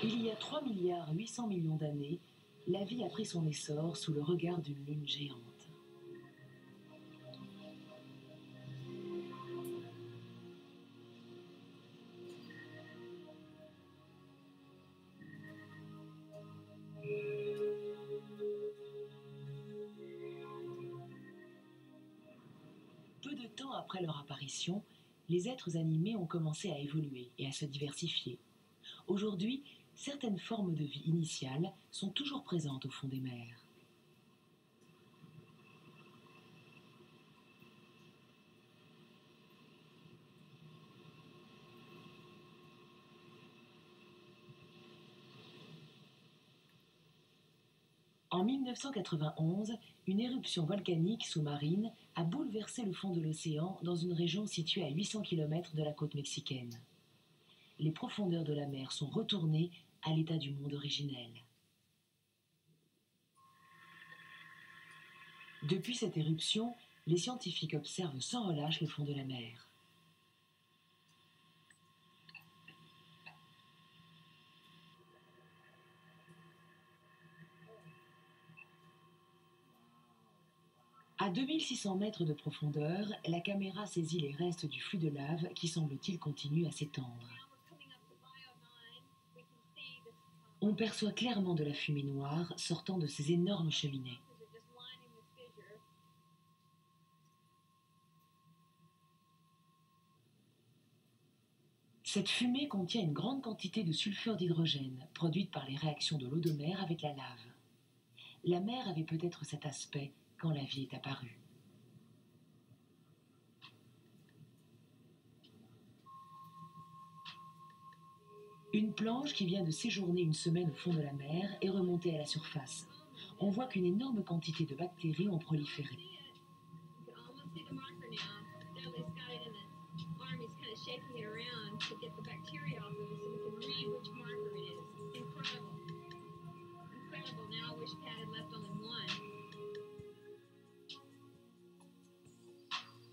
Il y a 3,8 milliards d'années, la vie a pris son essor sous le regard d'une lune géante. Peu de temps après leur apparition, les êtres animés ont commencé à évoluer et à se diversifier. Aujourd'hui, certaines formes de vie initiales sont toujours présentes au fond des mers. En 1991, une éruption volcanique sous-marine a bouleversé le fond de l'océan dans une région située à 800 km de la côte mexicaine. Les profondeurs de la mer sont retournées à l'état du monde originel. Depuis cette éruption, les scientifiques observent sans relâche le fond de la mer. À 2600 mètres de profondeur, la caméra saisit les restes du flux de lave qui semble-t-il continue à s'étendre. On perçoit clairement de la fumée noire sortant de ces énormes cheminées. Cette fumée contient une grande quantité de sulfure d'hydrogène, produite par les réactions de l'eau de mer avec la lave. La mer avait peut-être cet aspect quand la vie est apparue. Une planche qui vient de séjourner une semaine au fond de la mer est remontée à la surface. On voit qu'une énorme quantité de bactéries ont proliféré.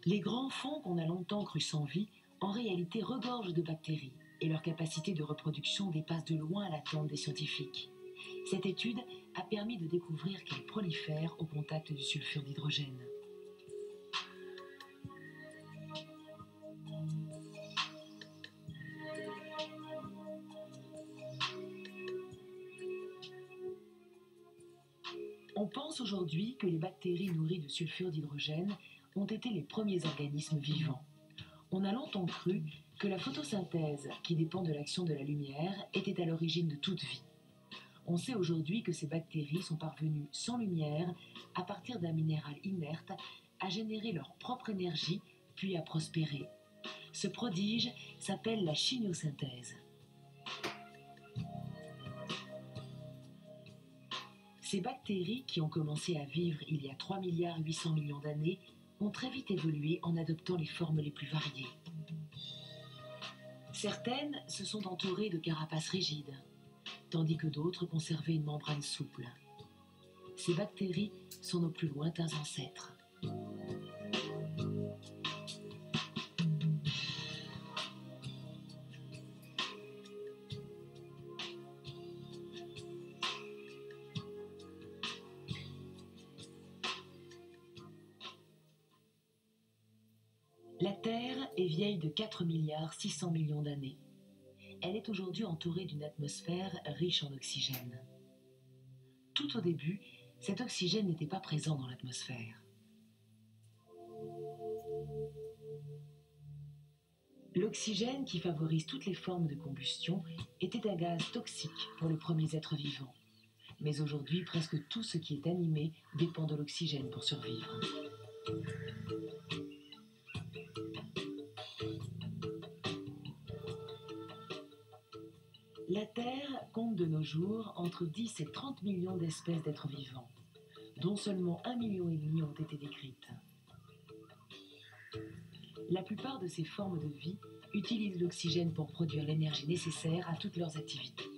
Les grands fonds qu'on a longtemps cru sans vie, en réalité regorgent de bactéries, et leur capacité de reproduction dépasse de loin l'attente des scientifiques. Cette étude a permis de découvrir qu'elles prolifèrent au contact du sulfure d'hydrogène. On pense aujourd'hui que les bactéries nourries de sulfure d'hydrogène ont été les premiers organismes vivants. On a longtemps cru que la photosynthèse, qui dépend de l'action de la lumière, était à l'origine de toute vie. On sait aujourd'hui que ces bactéries sont parvenues sans lumière, à partir d'un minéral inerte, à générer leur propre énergie, puis à prospérer. Ce prodige s'appelle la chimiosynthèse. Ces bactéries, qui ont commencé à vivre il y a 3,8 milliards d'années, ont très vite évolué en adoptant les formes les plus variées. Certaines se sont entourées de carapaces rigides, tandis que d'autres conservaient une membrane souple. Ces bactéries sont nos plus lointains ancêtres. La Terre est vieille de 4,6 milliards d'années. Elle est aujourd'hui entourée d'une atmosphère riche en oxygène. Tout au début, cet oxygène n'était pas présent dans l'atmosphère. L'oxygène, qui favorise toutes les formes de combustion, était un gaz toxique pour les premiers êtres vivants. Mais aujourd'hui, presque tout ce qui est animé dépend de l'oxygène pour survivre. La Terre compte de nos jours entre 10 et 30 millions d'espèces d'êtres vivants, dont seulement 1,5 million ont été décrites. La plupart de ces formes de vie utilisent l'oxygène pour produire l'énergie nécessaire à toutes leurs activités.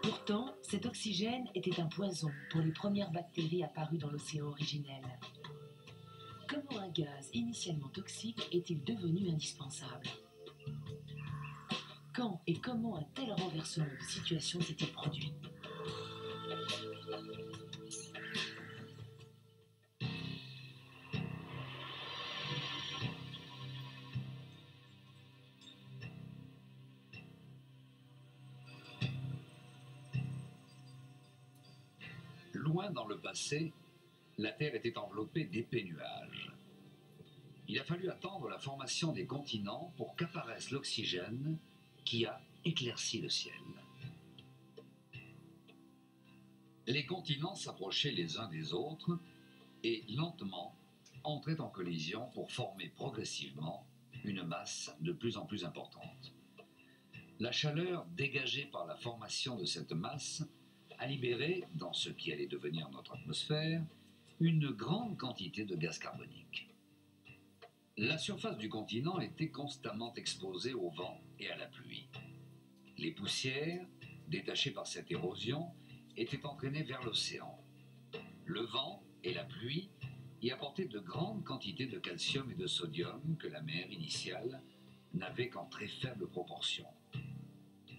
Pourtant, cet oxygène était un poison pour les premières bactéries apparues dans l'océan originel. Comment un gaz initialement toxique est-il devenu indispensable? Quand et comment un tel renversement de situation s'est-il produit? Loin dans le passé, la Terre était enveloppée d'épais nuages. Il a fallu attendre la formation des continents pour qu'apparaisse l'oxygène qui a éclairci le ciel. Les continents s'approchaient les uns des autres et lentement entraient en collision pour former progressivement une masse de plus en plus importante. La chaleur dégagée par la formation de cette masse a libéré, dans ce qui allait devenir notre atmosphère, une grande quantité de gaz carbonique. La surface du continent était constamment exposée au vent et à la pluie. Les poussières, détachées par cette érosion, étaient entraînées vers l'océan. Le vent et la pluie y apportaient de grandes quantités de calcium et de sodium que la mer initiale n'avait qu'en très faible proportion.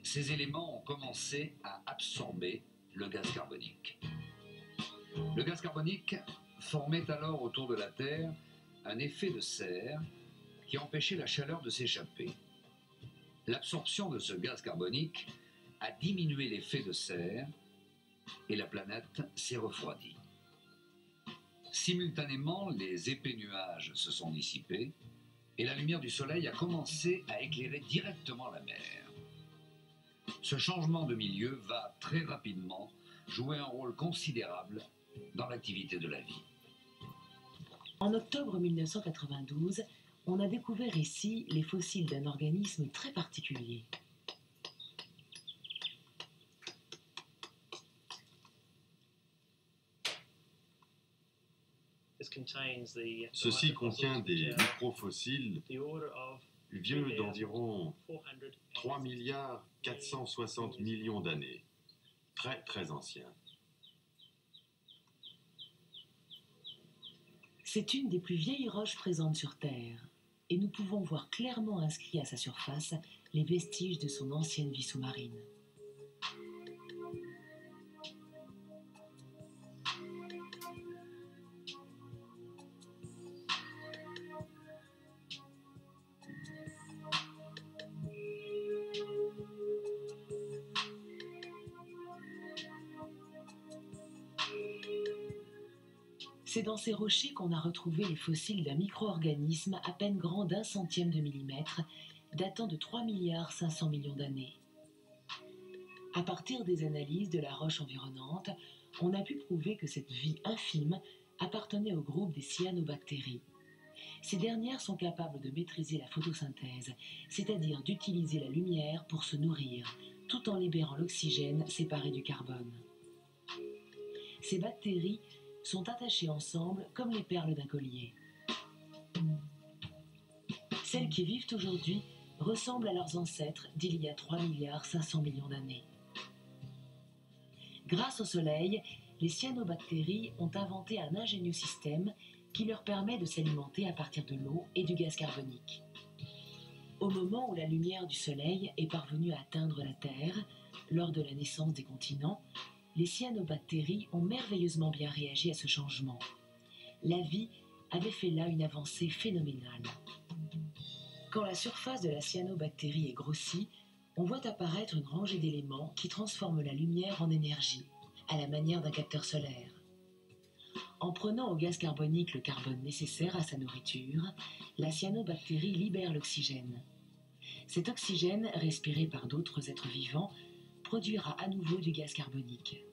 Ces éléments ont commencé à absorber le gaz carbonique. Le gaz carbonique formait alors autour de la Terre un effet de serre qui empêchait la chaleur de s'échapper. L'absorption de ce gaz carbonique a diminué l'effet de serre et la planète s'est refroidie. Simultanément, les épais nuages se sont dissipés et la lumière du soleil a commencé à éclairer directement la mer. Ce changement de milieu va très rapidement jouer un rôle considérable dans l'activité de la vie. En octobre 1992, on a découvert ici les fossiles d'un organisme très particulier. Ceci contient des microfossiles vieux d'environ 3 460 millions d'années, très très anciens. C'est une des plus vieilles roches présentes sur Terre, et nous pouvons voir clairement inscrits à sa surface les vestiges de son ancienne vie sous-marine. C'est dans ces rochers qu'on a retrouvé les fossiles d'un micro-organisme à peine grand d'1 centième de millimètre, datant de 3 500 millions d'années. À partir des analyses de la roche environnante, on a pu prouver que cette vie infime appartenait au groupe des cyanobactéries. Ces dernières sont capables de maîtriser la photosynthèse, c'est-à-dire d'utiliser la lumière pour se nourrir, tout en libérant l'oxygène séparé du carbone. Ces bactéries sont attachées ensemble comme les perles d'un collier. Celles qui vivent aujourd'hui ressemblent à leurs ancêtres d'il y a 3 500 millions d'années. Grâce au soleil, les cyanobactéries ont inventé un ingénieux système qui leur permet de s'alimenter à partir de l'eau et du gaz carbonique. Au moment où la lumière du soleil est parvenue à atteindre la Terre, lors de la naissance des continents, les cyanobactéries ont merveilleusement bien réagi à ce changement. La vie avait fait là une avancée phénoménale. Quand la surface de la cyanobactérie est grossie, on voit apparaître une rangée d'éléments qui transforment la lumière en énergie, à la manière d'un capteur solaire. En prenant au gaz carbonique le carbone nécessaire à sa nourriture, la cyanobactérie libère l'oxygène. Cet oxygène, respiré par d'autres êtres vivants, produira à nouveau du gaz carbonique.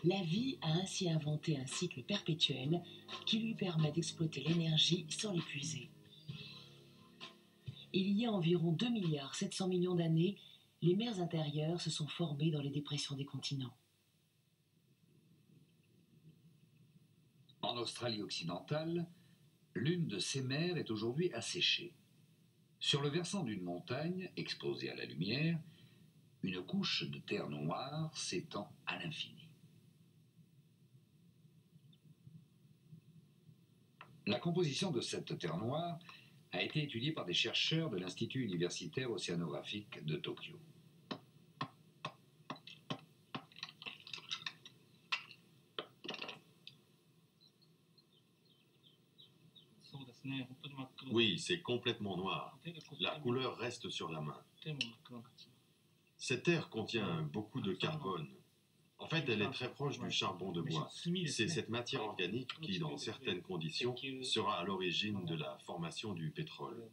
La vie a ainsi inventé un cycle perpétuel qui lui permet d'exploiter l'énergie sans l'épuiser. Il y a environ 2 700 millions d'années, les mers intérieures se sont formées dans les dépressions des continents. En Australie occidentale, l'une de ces mers est aujourd'hui asséchée. Sur le versant d'une montagne, exposée à la lumière, une couche de terre noire s'étend à l'infini. La composition de cette terre noire a été étudiée par des chercheurs de l'Institut universitaire océanographique de Tokyo. Oui, c'est complètement noir. La couleur reste sur la main. Cette terre contient beaucoup de carbone. En fait, elle est très proche du charbon de bois. C'est cette matière organique qui, dans certaines conditions, sera à l'origine de la formation du pétrole.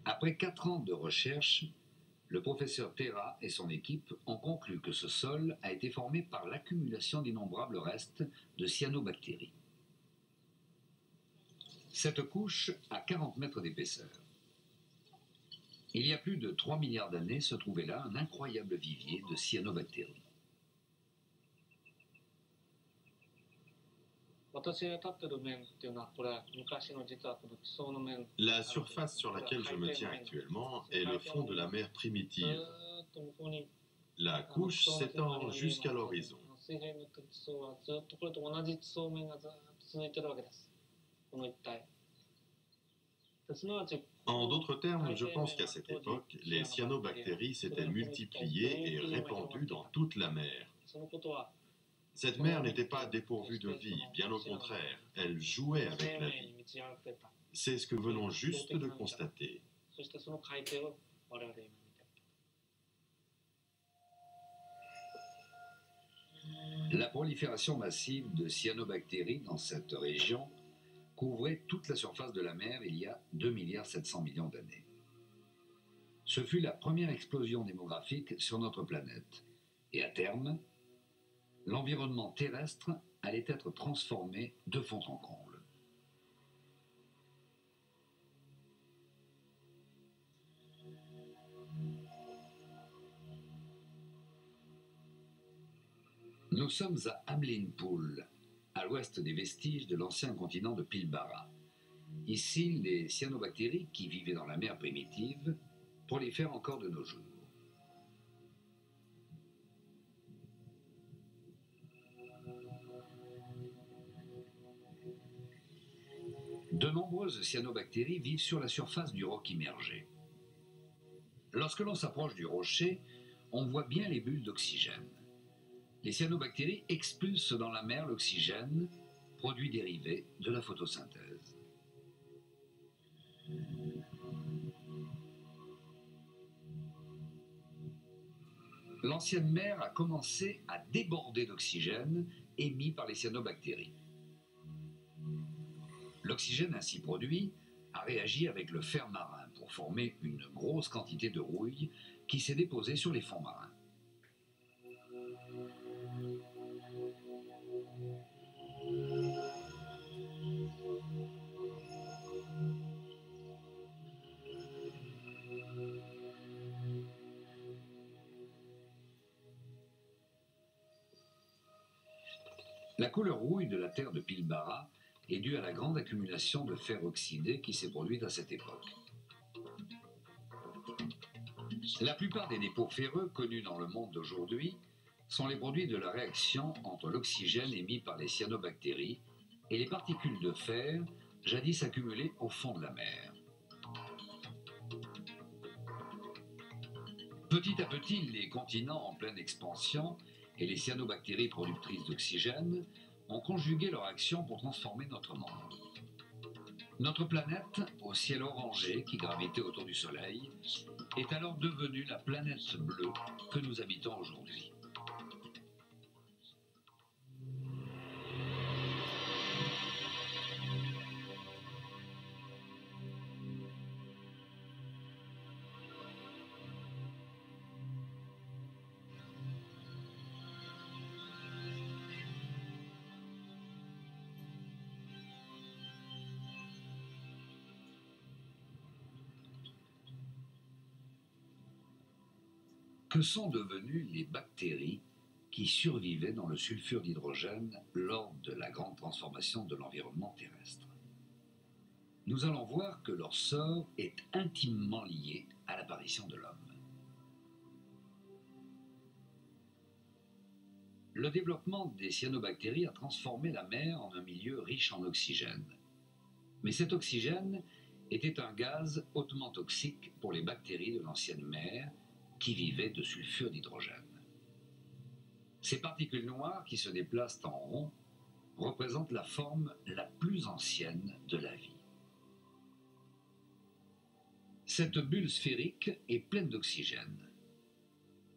Après 4 ans de recherche, le professeur Terra et son équipe ont conclu que ce sol a été formé par l'accumulation d'innombrables restes de cyanobactéries. Cette couche a 40 mètres d'épaisseur. Il y a plus de 3 milliards d'années se trouvait là un incroyable vivier de cyanobactéries. La surface sur laquelle je me tiens actuellement est le fond de la mer primitive. La couche s'étend jusqu'à l'horizon. En d'autres termes, je pense qu'à cette époque, les cyanobactéries s'étaient multipliées et répandues dans toute la mer. Cette mer n'était pas dépourvue de vie, bien au contraire, elle jouait avec la vie. C'est ce que venons juste de constater. La prolifération massive de cyanobactéries dans cette région couvrait toute la surface de la mer il y a 2,7 milliards d'années. Ce fut la première explosion démographique sur notre planète, et à terme, l'environnement terrestre allait être transformé de fond en comble. Nous sommes à Amlin-Pool, à l'ouest des vestiges de l'ancien continent de Pilbara. Ici, les cyanobactéries qui vivaient dans la mer primitive prolifèrent encore de nos jours. De nombreuses cyanobactéries vivent sur la surface du roc immergé. Lorsque l'on s'approche du rocher, on voit bien les bulles d'oxygène. Les cyanobactéries expulsent dans la mer l'oxygène, produit dérivé de la photosynthèse. L'ancienne mer a commencé à déborder d'oxygène émis par les cyanobactéries. L'oxygène ainsi produit a réagi avec le fer marin pour former une grosse quantité de rouille qui s'est déposée sur les fonds marins. La couleur rouille de la terre de Pilbara est due à la grande accumulation de fer oxydé qui s'est produite à cette époque. La plupart des dépôts ferreux connus dans le monde d'aujourd'hui sont les produits de la réaction entre l'oxygène émis par les cyanobactéries et les particules de fer jadis accumulées au fond de la mer. Petit à petit, les continents en pleine expansion et les cyanobactéries productrices d'oxygène ont conjugué leur action pour transformer notre monde. Notre planète, au ciel orangé qui gravitait autour du Soleil, est alors devenue la planète bleue que nous habitons aujourd'hui. Que sont devenues les bactéries qui survivaient dans le sulfure d'hydrogène lors de la grande transformation de l'environnement terrestre? Nous allons voir que leur sort est intimement lié à l'apparition de l'homme. Le développement des cyanobactéries a transformé la mer en un milieu riche en oxygène. Mais cet oxygène était un gaz hautement toxique pour les bactéries de l'ancienne mer qui vivaient de sulfure d'hydrogène. Ces particules noires qui se déplacent en rond représentent la forme la plus ancienne de la vie. Cette bulle sphérique est pleine d'oxygène.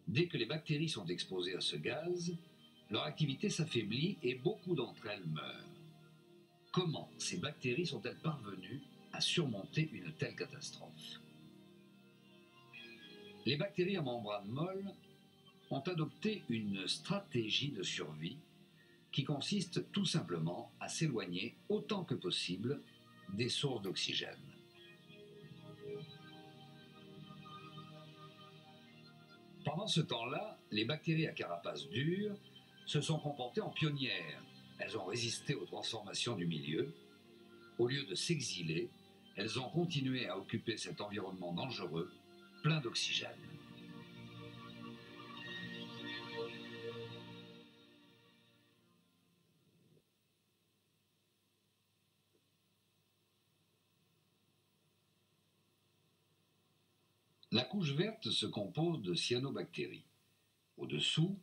Dès que les bactéries sont exposées à ce gaz, leur activité s'affaiblit et beaucoup d'entre elles meurent. Comment ces bactéries sont-elles parvenues à surmonter une telle catastrophe? Les bactéries à membrane molle ont adopté une stratégie de survie qui consiste tout simplement à s'éloigner autant que possible des sources d'oxygène. Pendant ce temps-là, les bactéries à carapace dure se sont comportées en pionnières. Elles ont résisté aux transformations du milieu. Au lieu de s'exiler, elles ont continué à occuper cet environnement dangereux, plein d'oxygène. La couche verte se compose de cyanobactéries. Au-dessous,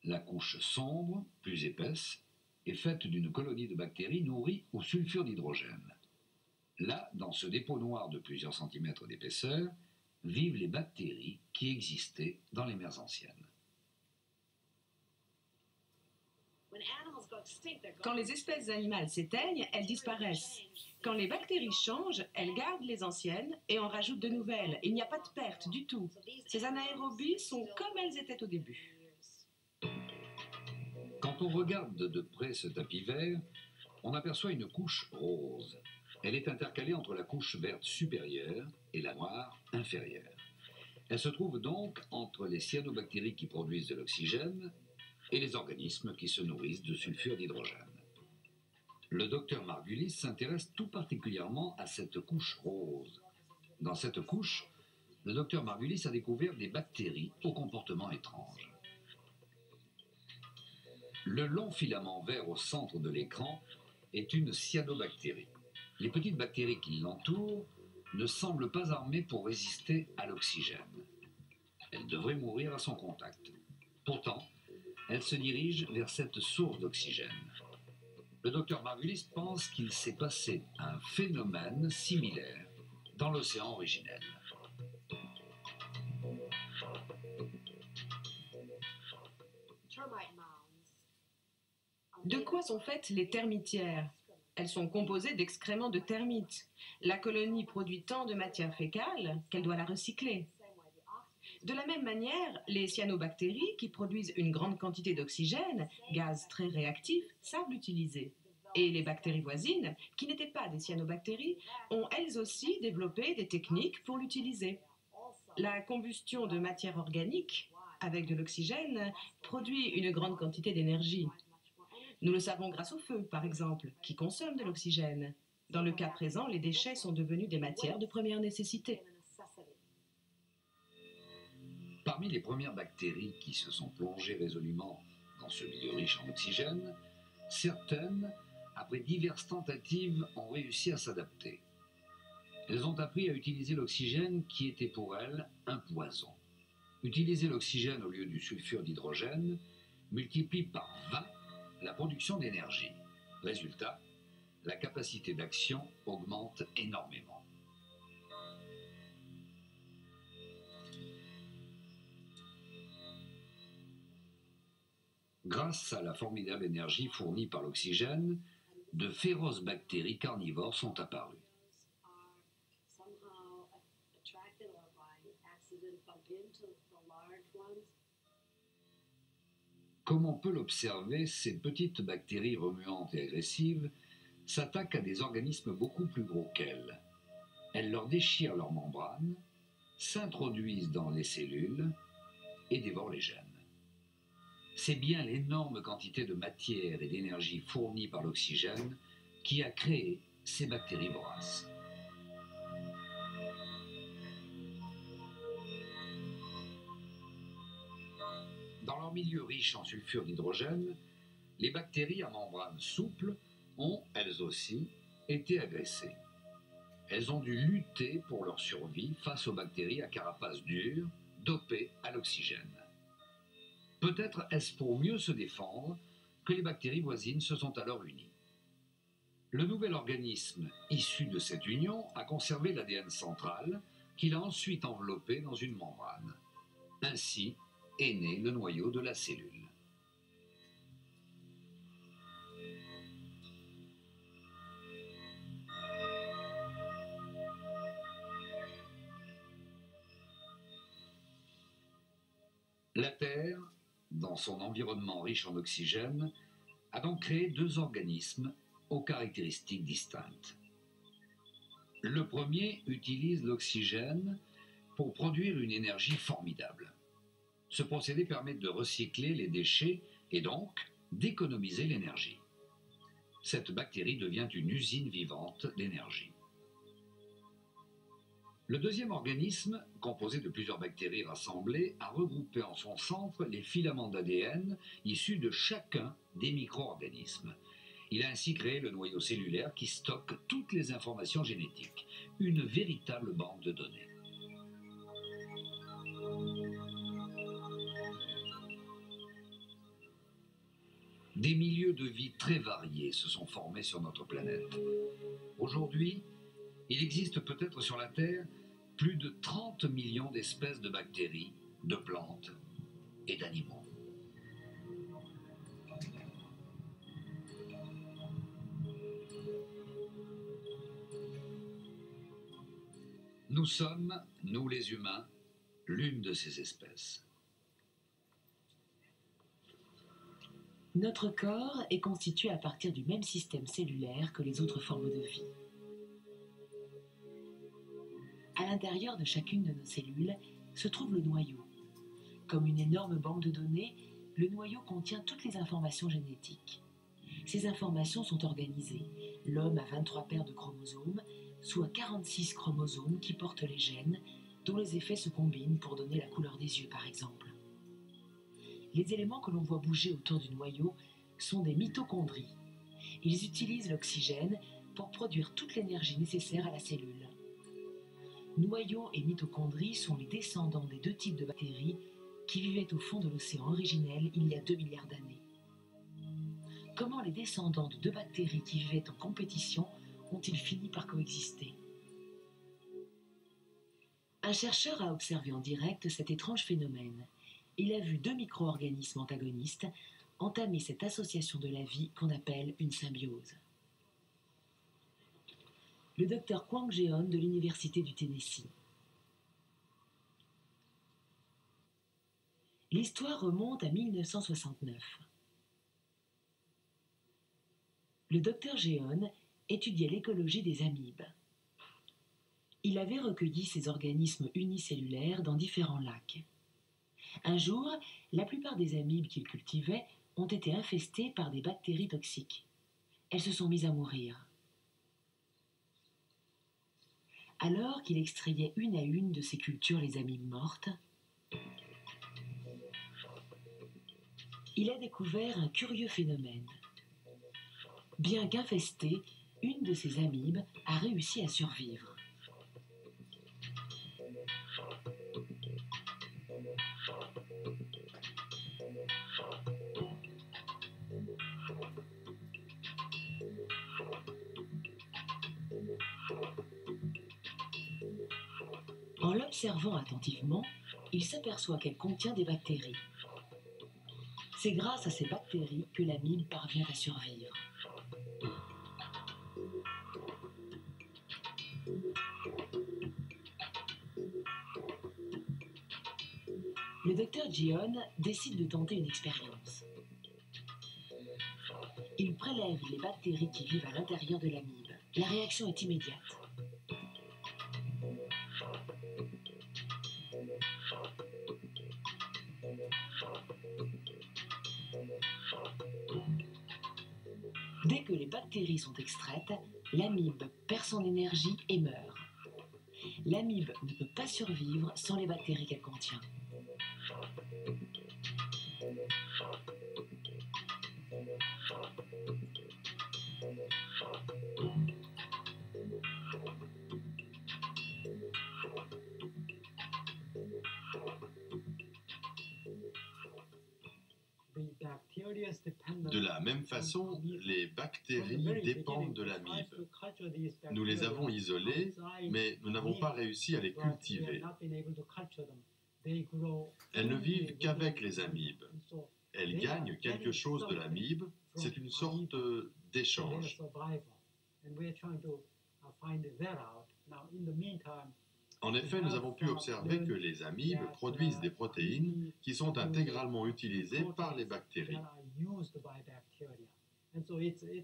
la couche sombre, plus épaisse, est faite d'une colonie de bactéries nourries au sulfure d'hydrogène. Là, dans ce dépôt noir de plusieurs centimètres d'épaisseur, vivent les bactéries qui existaient dans les mers anciennes. Quand les espèces animales s'éteignent, elles disparaissent. Quand les bactéries changent, elles gardent les anciennes et en rajoutent de nouvelles. Il n'y a pas de perte du tout. Ces anaérobies sont comme elles étaient au début. Quand on regarde de près ce tapis vert, on aperçoit une couche rose. Elle est intercalée entre la couche verte supérieure et la noire inférieure. Elle se trouve donc entre les cyanobactéries qui produisent de l'oxygène et les organismes qui se nourrissent de sulfure d'hydrogène. Le docteur Margulis s'intéresse tout particulièrement à cette couche rose. Dans cette couche, le docteur Margulis a découvert des bactéries au comportement étrange. Le long filament vert au centre de l'écran est une cyanobactérie. Les petites bactéries qui l'entourent ne semblent pas armées pour résister à l'oxygène. Elles devraient mourir à son contact. Pourtant, elles se dirigent vers cette source d'oxygène. Le docteur Margulis pense qu'il s'est passé un phénomène similaire dans l'océan originel. De quoi sont faites les termitières? Elles sont composées d'excréments de termites. La colonie produit tant de matière fécale qu'elle doit la recycler. De la même manière, les cyanobactéries, qui produisent une grande quantité d'oxygène, gaz très réactif, savent l'utiliser. Et les bactéries voisines, qui n'étaient pas des cyanobactéries, ont elles aussi développé des techniques pour l'utiliser. La combustion de matière organique, avec de l'oxygène, produit une grande quantité d'énergie. Nous le savons grâce au feu, par exemple, qui consomme de l'oxygène. Dans le cas présent, les déchets sont devenus des matières de première nécessité. Parmi les premières bactéries qui se sont plongées résolument dans ce milieu riche en oxygène, certaines, après diverses tentatives, ont réussi à s'adapter. Elles ont appris à utiliser l'oxygène qui était pour elles un poison. Utiliser l'oxygène au lieu du sulfure d'hydrogène multiplie par 20 la production d'énergie. Résultat, la capacité d'action augmente énormément. Grâce à la formidable énergie fournie par l'oxygène, de féroces bactéries carnivores sont apparues. Comme on peut l'observer, ces petites bactéries remuantes et agressives s'attaquent à des organismes beaucoup plus gros qu'elles. Elles leur déchirent leurs membranes, s'introduisent dans les cellules et dévore les gènes. C'est bien l'énorme quantité de matière et d'énergie fournie par l'oxygène qui a créé ces bactéries voraces. Dans leur milieu riche en sulfure d'hydrogène, les bactéries à membrane souple ont, elles aussi, été agressées. Elles ont dû lutter pour leur survie face aux bactéries à carapace dure, dopées à l'oxygène. Peut-être est-ce pour mieux se défendre que les bactéries voisines se sont alors unies. Le nouvel organisme issu de cette union a conservé l'ADN central qu'il a ensuite enveloppé dans une membrane. Ainsi est né le noyau de la cellule. La Terre, dans son environnement riche en oxygène, a donc créé deux organismes aux caractéristiques distinctes. Le premier utilise l'oxygène pour produire une énergie formidable. Ce procédé permet de recycler les déchets et donc d'économiser l'énergie. Cette bactérie devient une usine vivante d'énergie. Le deuxième organisme, composé de plusieurs bactéries rassemblées, a regroupé en son centre les filaments d'ADN issus de chacun des micro-organismes. Il a ainsi créé le noyau cellulaire qui stocke toutes les informations génétiques, une véritable banque de données. Des milieux de vie très variés se sont formés sur notre planète. Aujourd'hui, il existe peut-être sur la Terre plus de 30 millions d'espèces de bactéries, de plantes et d'animaux. Nous sommes, nous les humains, l'une de ces espèces. Notre corps est constitué à partir du même système cellulaire que les autres formes de vie. À l'intérieur de chacune de nos cellules se trouve le noyau. Comme une énorme banque de données, le noyau contient toutes les informations génétiques. Ces informations sont organisées. L'homme a 23 paires de chromosomes, soit 46 chromosomes qui portent les gènes, dont les effets se combinent pour donner la couleur des yeux, par exemple. Les éléments que l'on voit bouger autour du noyau sont des mitochondries. Ils utilisent l'oxygène pour produire toute l'énergie nécessaire à la cellule. Noyaux et mitochondries sont les descendants des deux types de bactéries qui vivaient au fond de l'océan originel il y a 2 milliards d'années. Comment les descendants de deux bactéries qui vivaient en compétition ont-ils fini par coexister? Un chercheur a observé en direct cet étrange phénomène. Il a vu deux micro-organismes antagonistes entamer cette association de la vie qu'on appelle une symbiose. Le docteur Kwang Jeon de l'Université du Tennessee. L'histoire remonte à 1969. Le docteur Jeon étudiait l'écologie des amibes. Il avait recueilli ces organismes unicellulaires dans différents lacs. Un jour, la plupart des amibes qu'il cultivait ont été infestées par des bactéries toxiques. Elles se sont mises à mourir. Alors qu'il extrayait une à une de ces cultures les amibes mortes, il a découvert un curieux phénomène. Bien qu'infestée, une de ces amibes a réussi à survivre. En l'observant attentivement, il s'aperçoit qu'elle contient des bactéries. C'est grâce à ces bactéries que l'amibe parvient à survivre. Le docteur Jeon décide de tenter une expérience. Il prélève les bactéries qui vivent à l'intérieur de l'amibe. La réaction est immédiate. Dès que les bactéries sont extraites, l'amibe perd son énergie et meurt. L'amibe ne peut pas survivre sans les bactéries qu'elle contient. De la même façon, les bactéries dépendent de l'amibe. Nous les avons isolées, mais nous n'avons pas réussi à les cultiver. Elles ne vivent qu'avec les amibes. Elles gagnent quelque chose de l'amibe, c'est une sorte d'échange. En effet, nous avons pu observer que les amibes produisent des protéines qui sont intégralement utilisées par les bactéries.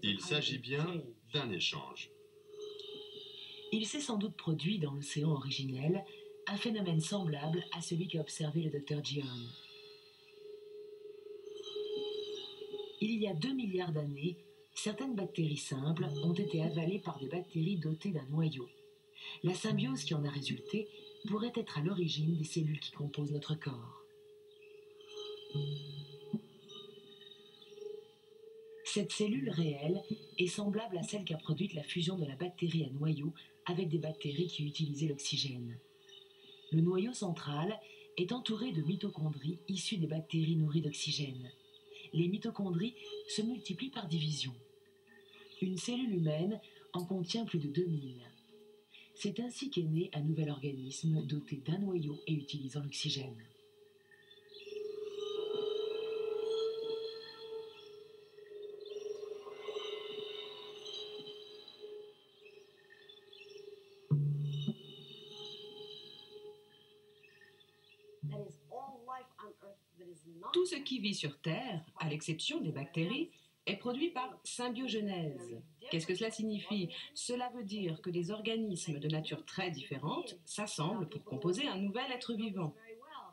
Il s'agit bien d'un échange. Il s'est sans doute produit dans l'océan originel un phénomène semblable à celui qu'a observé le Dr Gion. Il y a 2 milliards d'années, certaines bactéries simples ont été avalées par des bactéries dotées d'un noyau. La symbiose qui en a résulté pourrait être à l'origine des cellules qui composent notre corps. Cette cellule réelle est semblable à celle qu'a produite la fusion de la bactérie à noyau avec des bactéries qui utilisaient l'oxygène. Le noyau central est entouré de mitochondries issues des bactéries nourries d'oxygène. Les mitochondries se multiplient par division. Une cellule humaine en contient plus de 2000. C'est ainsi qu'est né un nouvel organisme doté d'un noyau et utilisant l'oxygène. Tout ce qui vit sur Terre, à l'exception des bactéries, est produit par symbiogenèse. Qu'est-ce que cela signifie? Cela veut dire que des organismes de nature très différente s'assemblent pour composer un nouvel être vivant.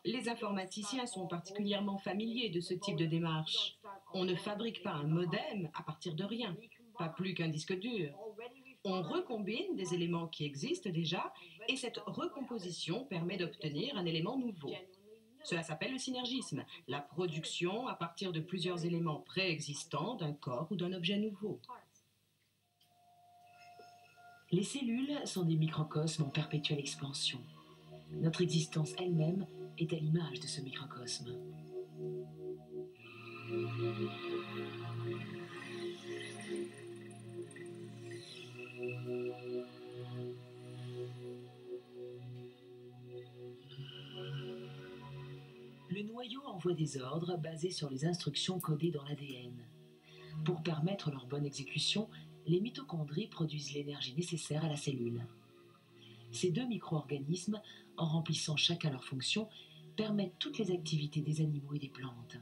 Les informaticiens sont particulièrement familiers de ce type de démarche. On ne fabrique pas un modem à partir de rien, pas plus qu'un disque dur. On recombine des éléments qui existent déjà et cette recomposition permet d'obtenir un élément nouveau. Cela s'appelle le synergisme, la production à partir de plusieurs éléments préexistants d'un corps ou d'un objet nouveau. Les cellules sont des microcosmes en perpétuelle expansion. Notre existence elle-même est à l'image de ce microcosme. Le noyau envoie des ordres basés sur les instructions codées dans l'ADN. Pour permettre leur bonne exécution, les mitochondries produisent l'énergie nécessaire à la cellule. Ces 2 micro-organismes, en remplissant chacun leur fonction, permettent toutes les activités des animaux et des plantes.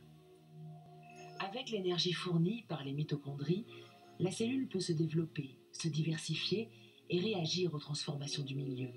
Avec l'énergie fournie par les mitochondries, la cellule peut se développer, se diversifier et réagir aux transformations du milieu.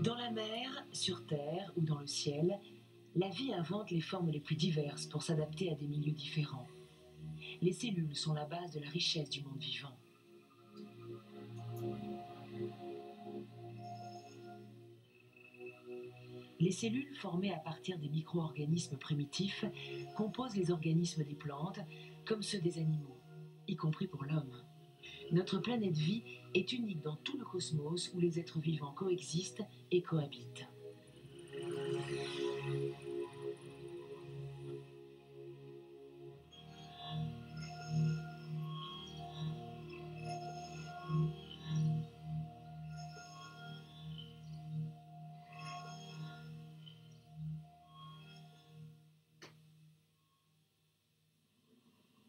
Dans la mer, sur Terre ou dans le ciel, la vie invente les formes les plus diverses pour s'adapter à des milieux différents. Les cellules sont la base de la richesse du monde vivant. Les cellules formées à partir des micro-organismes primitifs composent les organismes des plantes comme ceux des animaux, y compris pour l'homme. Notre planète vie est unique dans tout le cosmos où les êtres vivants coexistent et cohabitent.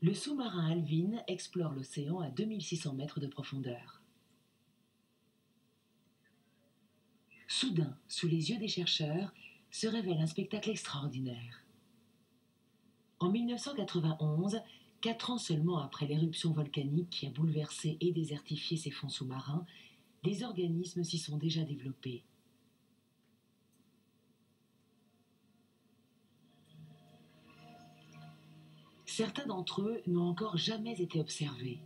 Le sous-marin Alvin explore l'océan à 2600 mètres de profondeur. Soudain, sous les yeux des chercheurs, se révèle un spectacle extraordinaire. En 1991, 4 ans seulement après l'éruption volcanique qui a bouleversé et désertifié ces fonds sous-marins, des organismes s'y sont déjà développés. Certains d'entre eux n'ont encore jamais été observés.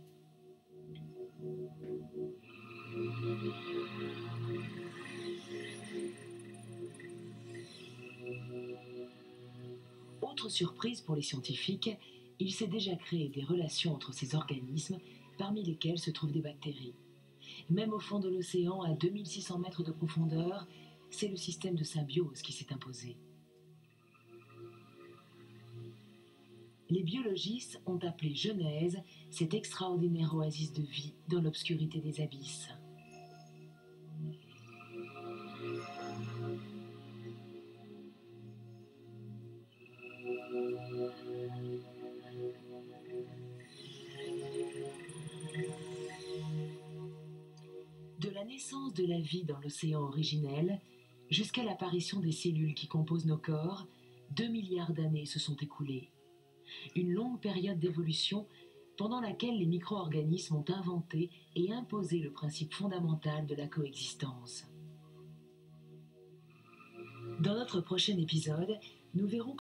Autre surprise pour les scientifiques, il s'est déjà créé des relations entre ces organismes, parmi lesquels se trouvent des bactéries. Même au fond de l'océan, à 2600 mètres de profondeur, c'est le système de symbiose qui s'est imposé. Les biologistes ont appelé Genèse cette extraordinaire oasis de vie dans l'obscurité des abysses. De la naissance de la vie dans l'océan originel jusqu'à l'apparition des cellules qui composent nos corps, 2 milliards d'années se sont écoulées. Une longue période d'évolution pendant laquelle les micro-organismes ont inventé et imposé le principe fondamental de la coexistence. Dans notre prochain épisode, nous verrons